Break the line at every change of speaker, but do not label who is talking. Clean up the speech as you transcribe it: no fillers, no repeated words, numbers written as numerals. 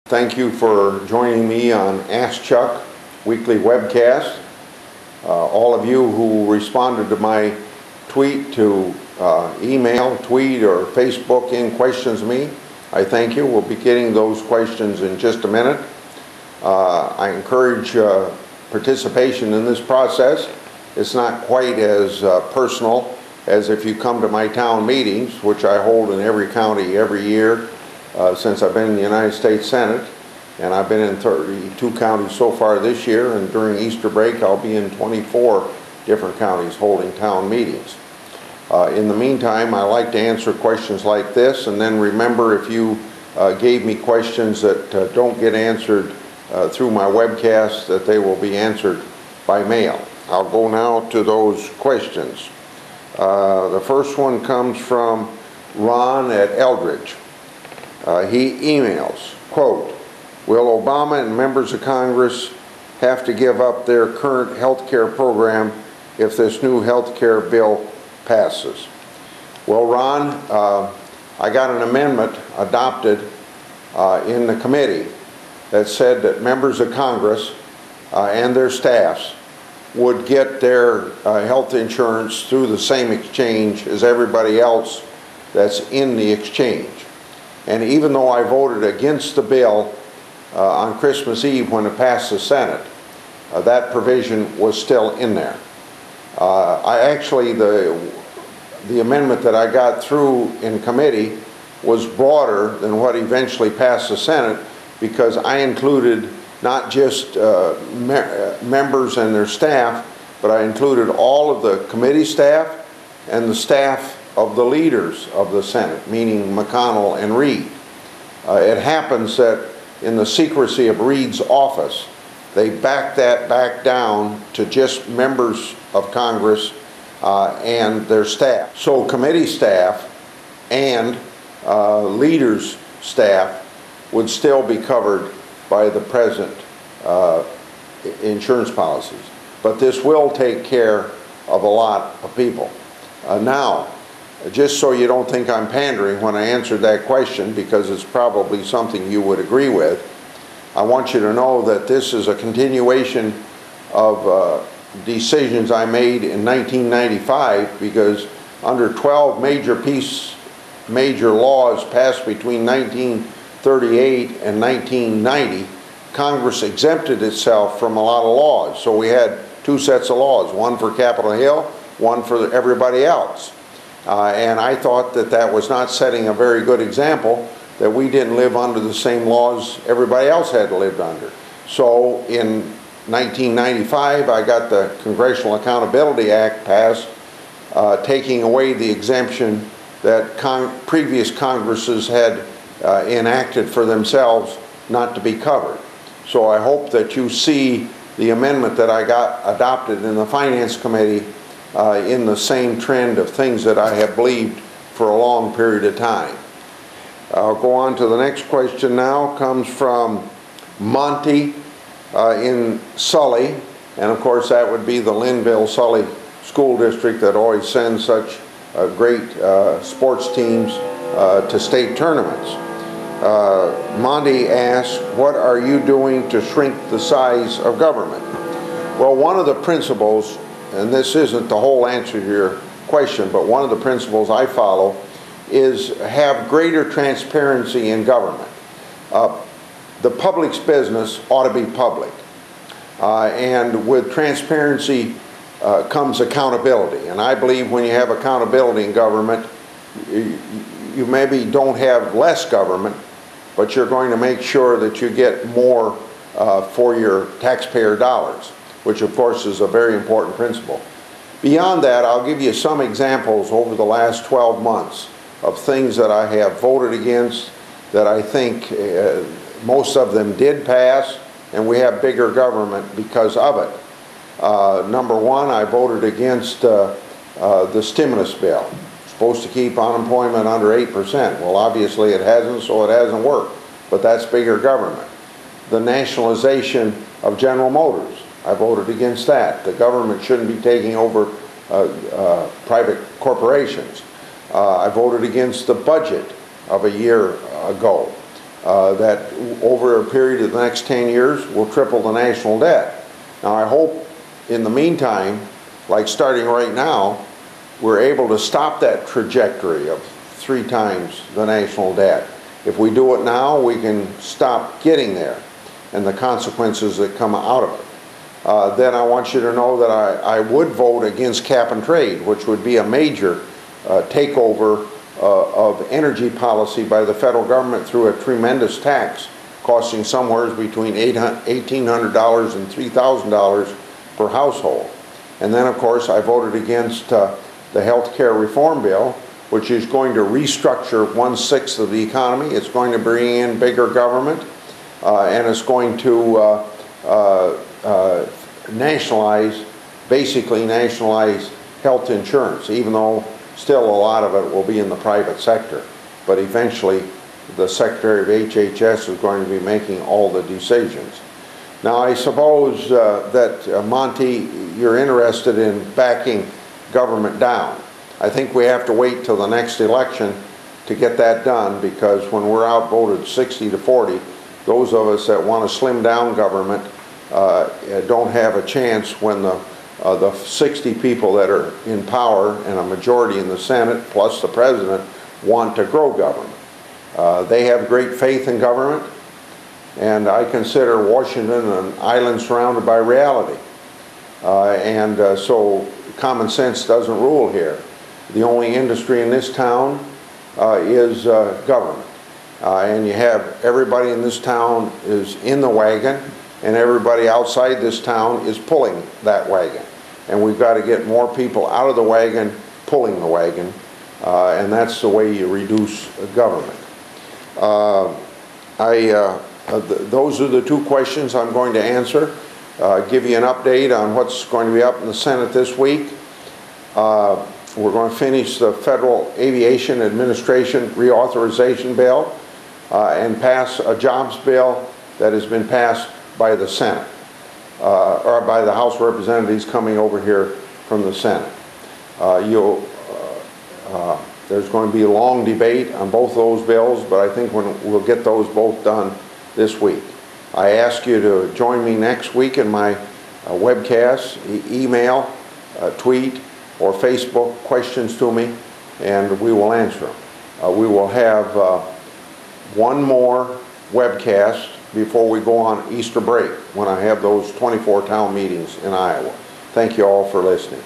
Thank you for joining me on Ask Chuck weekly webcast. All of you who responded to my tweet to email, tweet, or Facebook in questions me, I thank you. We'll be getting those questions in just a minute. I encourage participation in this process. It's not quite as personal as if you come to my town meetings, which I hold in every county every year since I've been in the United States Senate, and I've been in 32 counties so far this year, and during Easter break I'll be in 24 different counties holding town meetings. In the meantime, I like to answer questions like this, and then remember, if you gave me questions that don't get answered through my webcast, that they will be answered by mail. I'll go now to those questions. The first one comes from Ron at Eldridge. He emails, quote, "Will Obama and members of Congress have to give up their current health care program if this new health care bill passes?" Well, Ron, I got an amendment adopted in the committee that said that members of Congress and their staffs would get their health insurance through the same exchange as everybody else that's in the exchange. And even though I voted against the bill on Christmas Eve when it passed the Senate, that provision was still in there. The amendment that I got through in committee was broader than what eventually passed the Senate, because I included not just members and their staff, but I included all of the committee staff and the staff of the leaders of the Senate, meaning McConnell and Reid. It happens that in the secrecy of Reid's office, they backed that back down to just members of Congress and their staff. So committee staff and leaders' staff would still be covered by the present insurance policies. But this will take care of a lot of people. Now, just so you don't think I'm pandering when I answered that question, because it's probably something you would agree with, I want you to know that this is a continuation of decisions I made in 1995, because under 12 major laws passed between 1938 and 1990, Congress exempted itself from a lot of laws. So we had two sets of laws, one for Capitol Hill, one for everybody else. And I thought that that was not setting a very good example, that we didn't live under the same laws everybody else had lived under. So in 1995, I got the Congressional Accountability Act passed, taking away the exemption that previous Congresses had enacted for themselves not to be covered. So I hope that you see the amendment that I got adopted in the Finance Committee in the same trend of things that I have believed for a long period of time. I'll go on to the next question now. Comes from Monty in Sully, and of course that would be the Linville-Sully School District that always sends such great sports teams to state tournaments. Monty asks, what are you doing to shrink the size of government? Well, one of the principles, and this isn't the whole answer to your question, but one of the principles I follow is have greater transparency in government. The public's business ought to be public. And with transparency comes accountability. And I believe when you have accountability in government, you maybe don't have less government, but you're going to make sure that you get more for your taxpayer dollars, which of course is a very important principle. Beyond that, I'll give you some examples over the last 12 months of things that I have voted against that I think most of them did pass, and we have bigger government because of it. Number one, I voted against the stimulus bill. Supposed to keep unemployment under 8%. Well, obviously it hasn't, so it hasn't worked, but that's bigger government. The nationalization of General Motors, I voted against that. The government shouldn't be taking over private corporations. I voted against the budget of a year ago. that over a period of the next 10 years will triple the national debt. Now I hope in the meantime, like starting right now, we're able to stop that trajectory of 3 times the national debt. If we do it now, we can stop getting there and the consequences that come out of it. Then I want you to know that I would vote against cap and trade, which would be a major takeover of energy policy by the federal government through a tremendous tax costing somewhere between $1,800 and $3,000 per household. And then of course I voted against the health care reform bill, which is going to restructure 1/6 of the economy. It's going to bring in bigger government, and it's going to basically nationalize health insurance, even though still a lot of it will be in the private sector. But eventually the Secretary of HHS is going to be making all the decisions. Now I suppose that Monty, you're interested in backing government down. I think we have to wait till the next election to get that done, because when we're outvoted 60-40, those of us that want to slim down government don't have a chance when the 60 people that are in power and a majority in the Senate plus the President want to grow government. They have great faith in government, and I consider Washington an island surrounded by reality. So common sense doesn't rule here. The only industry in this town is government. And you have everybody in this town is in the wagon, and everybody outside this town is pulling that wagon. And we've got to get more people out of the wagon pulling the wagon, and that's the way you reduce government. Those are the 2 questions I'm going to answer. Give you an update on what's going to be up in the Senate this week. We're going to finish the Federal Aviation Administration reauthorization bill and pass a jobs bill that has been passed by the Senate, or by the House Representatives coming over here from the Senate. There's going to be a long debate on both those bills, but I think we'll get those both done this week. I ask you to join me next week in my webcast, email, tweet, or Facebook questions to me, and we will answer them. We will have one more webcast before we go on Easter break, when I have those 24 town meetings in Iowa. Thank you all for listening.